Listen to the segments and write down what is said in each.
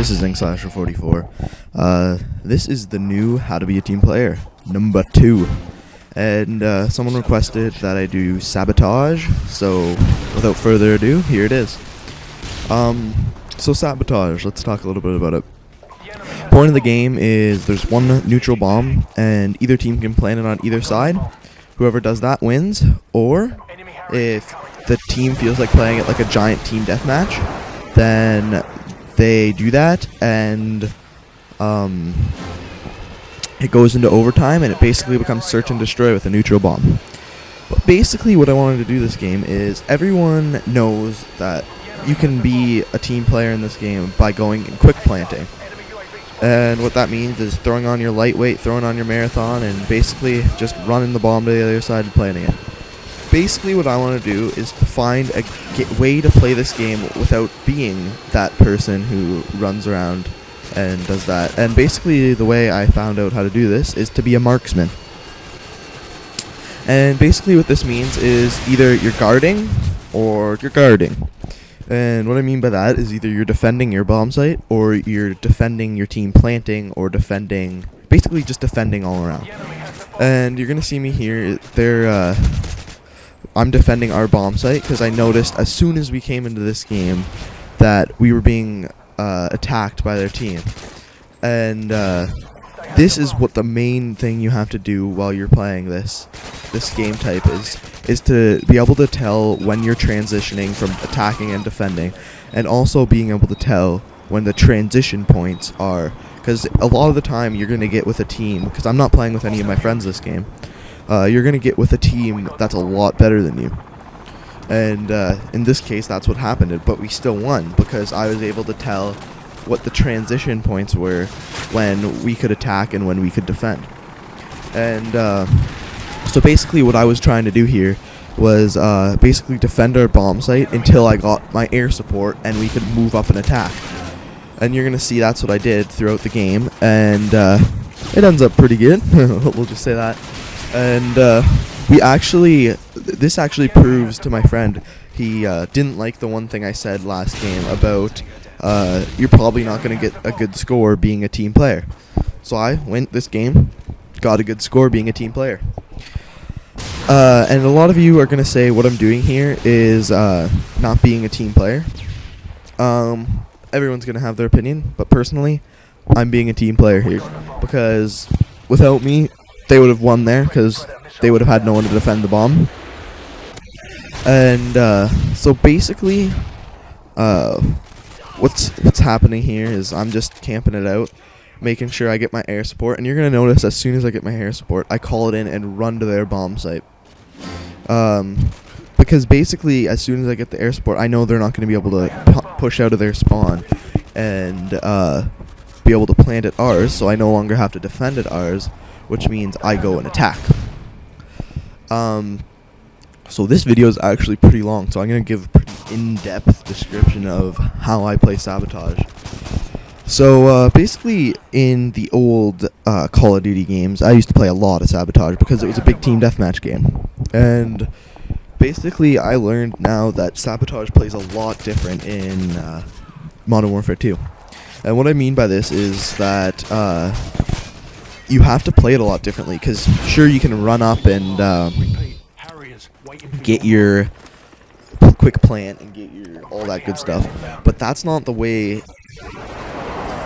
This is Ink/44. This is the new How to Be a Team Player, number 2. And someone requested that I do Sabotage, so without further ado, here it is. So Sabotage, let's talk a little bit about it. Point of the game is there's one neutral bomb, and either team can plant it on either side. Whoever does that wins, or if the team feels like playing it like a giant team deathmatch, then they do that, and it goes into overtime, and it basically becomes search and destroy with a neutral bomb. But basically what I wanted to do this game is everyone knows that you can be a team player in this game by going and quick planting. And what that means is throwing on your lightweight, throwing on your marathon, and basically just running the bomb to the other side and planting it. Basically what I want to do is to find a way to play this game without being that person who runs around and does that. And basically the way I found out how to do this is to be a marksman. And basically what this means is either you're guarding or you're guarding. And what I mean by that is either you're defending your bomb site or you're defending your team planting or defending, basically just defending all around. And you're going to see me here, I'm defending our bomb site because I noticed as soon as we came into this game that we were being attacked by their team. And this is what the main thing you have to do while you're playing this game type is to be able to tell when you're transitioning from attacking and defending, and also being able to tell when the transition points are, because a lot of the time you're going to get with a team, because I'm not playing with any of my friends this game, you're going to get with a team that's a lot better than you. And in this case, that's what happened, but we still won because I was able to tell what the transition points were when we could attack and when we could defend. And so basically what I was trying to do here was basically defend our bomb site until I got my air support and we could move up and attack. And you're going to see that's what I did throughout the game, and it ends up pretty good. We'll just say that. And this actually proves to my friend, he didn't like the one thing I said last game about you're probably not going to get a good score being a team player. So I went this game, got a good score being a team player. And a lot of you are going to say what I'm doing here is not being a team player. Everyone's going to have their opinion, but personally, I'm being a team player here because without me, they would have won there because they would have had no one to defend the bomb. And so basically, what's happening here is I'm just camping it out, making sure I get my air support. And you're going to notice as soon as I get my air support, I call it in and run to their bomb site. Because basically, as soon as I get the air support, I know they're not going to be able to push out of their spawn and be able to plant at ours, so I no longer have to defend at ours, which means I go and attack. So this video is actually pretty long, so I'm going to give a pretty in-depth description of how I play Sabotage. So basically in the old Call of Duty games, I used to play a lot of Sabotage because it was a big team deathmatch game. And basically I learned now that Sabotage plays a lot different in Modern Warfare 2. And what I mean by this is that you have to play it a lot differently, because sure, you can run up and get your quick plant and get your all that good stuff, but that's not the way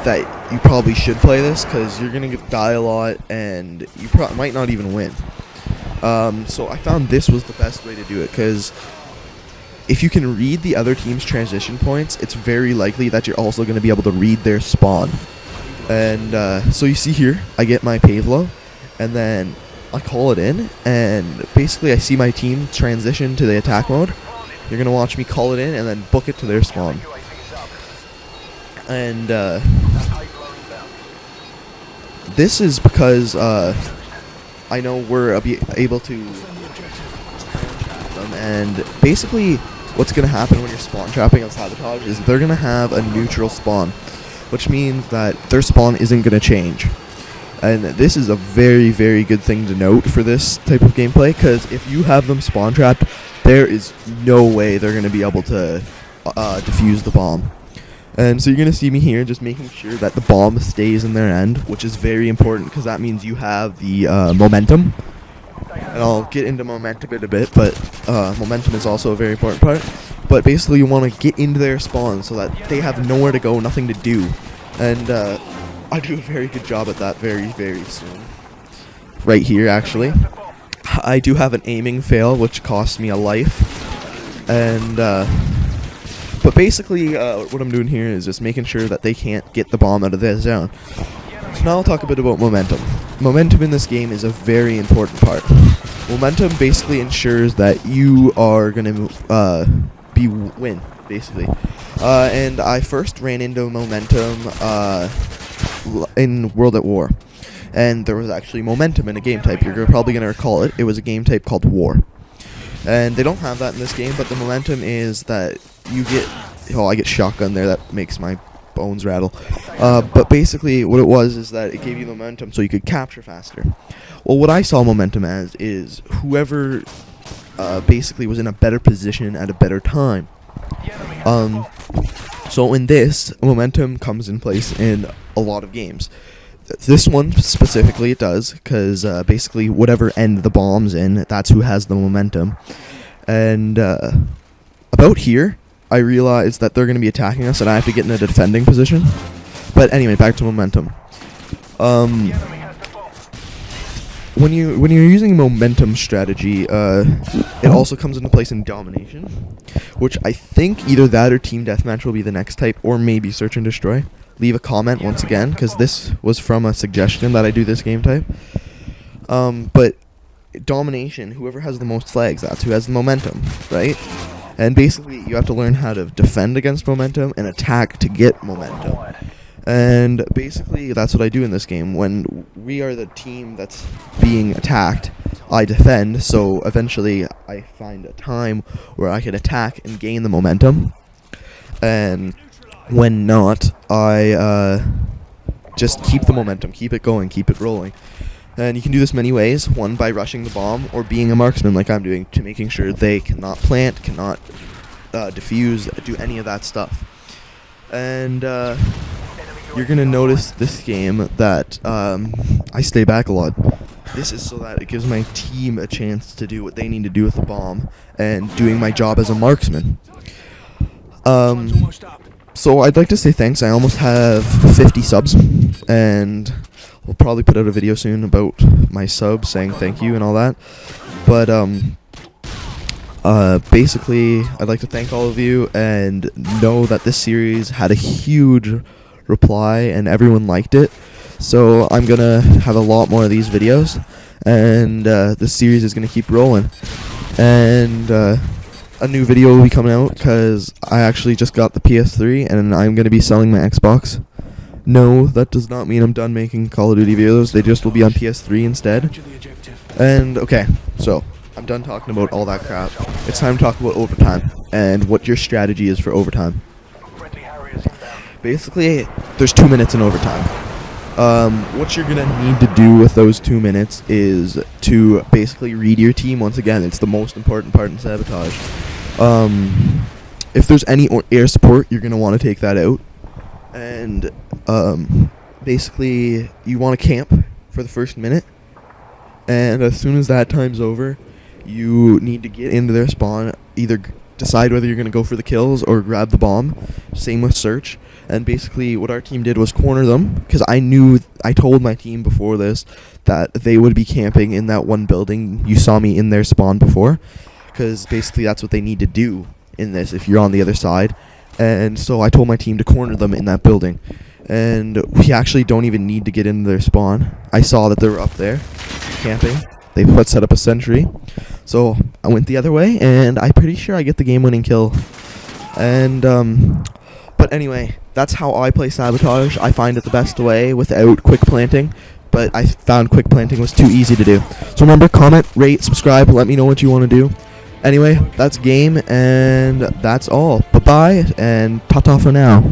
that you probably should play this, because you're gonna die a lot and you might not even win. So I found this was the best way to do it, because if you can read the other team's transition points, it's very likely that you're also going to be able to read their spawn. And so you see here, I get my payload, and then I call it in, and basically I see my team transition to the attack mode. You're going to watch me call it in and then book it to their spawn. And this is because I know we're able to them, and basically what's going to happen when you're spawn trapping on Sabotage is they're going to have a neutral spawn, which means that their spawn isn't going to change. And this is a very, very good thing to note for this type of gameplay, because if you have them spawn trapped, there is no way they're going to be able to defuse the bomb. And so you're going to see me here just making sure that the bomb stays in their end, which is very important because that means you have the momentum. And I'll get into momentum in a bit, but momentum is also a very important part. But basically you want to get into their spawn so that they have nowhere to go, nothing to do. And I do a very good job at that very, very soon. Right here, actually. I do have an aiming fail, which cost me a life. And, but basically, what I'm doing here is just making sure that they can't get the bomb out of their zone. So now I'll talk a bit about momentum. Momentum in this game is a very important part. Momentum basically ensures that you are going to win, basically. And I first ran into momentum in World at War. And there was actually momentum in a game type. You're probably going to recall it. It was a game type called War. And they don't have that in this game, but the momentum is that you get... Oh, I get shotgun there. That makes my bones rattle. But basically what it was is that it gave you momentum so you could capture faster. Well, what I saw momentum as is whoever basically was in a better position at a better time. So in this, momentum comes in place in a lot of games. This one specifically it does, because basically whatever end the bomb's in, that's who has the momentum. And about here, I realized that they're going to be attacking us and I have to get in a defending position. But anyway, back to momentum. When you're using momentum strategy, it also comes into place in domination, which I think either that or team deathmatch will be the next type, or maybe search and destroy. Leave a comment once again, because this was from a suggestion that I do this game type. But domination, whoever has the most flags, that's who has the momentum, right? And basically, you have to learn how to defend against momentum and attack to get momentum. And basically, that's what I do in this game. When we are the team that's being attacked, I defend, so eventually I find a time where I can attack and gain the momentum. And when not, I just keep the momentum, keep it going, keep it rolling. And you can do this many ways. One, by rushing the bomb, or being a marksman like I'm doing, to making sure they cannot plant, cannot defuse, do any of that stuff. And you're going to notice this game that I stay back a lot. This is so that it gives my team a chance to do what they need to do with the bomb, and doing my job as a marksman. So I'd like to say thanks. I almost have 50 subs, and we'll probably put out a video soon about my subs saying thank you and all that. But basically, I'd like to thank all of you and know that this series had a huge reply and everyone liked it. So I'm gonna have a lot more of these videos, and this series is gonna keep rolling. And a new video will be coming out because I actually just got the PS3 and I'm gonna be selling my Xbox. No, that does not mean I'm done making Call of Duty videos. They just will be on PS3 instead. And okay, so I'm done talking about all that crap. It's time to talk about overtime and what your strategy is for overtime. Basically, there's 2 minutes in overtime. What you're gonna need to do with those 2 minutes is to basically read your team once again. It's the most important part in Sabotage. If there's any air support, you're gonna want to take that out. And basically, you want to camp for the first minute. And as soon as that time's over, you need to get into their spawn, either decide whether you're going to go for the kills or grab the bomb. Same with search. And basically what our team did was corner them, because I told my team before this that they would be camping in that one building. You saw me in their spawn before, because basically that's what they need to do in this if you're on the other side. And so I told my team to corner them in that building. And we actually don't even need to get into their spawn. I saw that they were up there camping. They set up a sentry. So I went the other way, and I'm pretty sure I get the game-winning kill. And, but anyway, that's how I play Sabotage. I find it the best way without quick planting, but I found quick planting was too easy to do. So remember, comment, rate, subscribe, let me know what you want to do. Anyway, that's game, and that's all. Bye-bye, and ta-ta for now.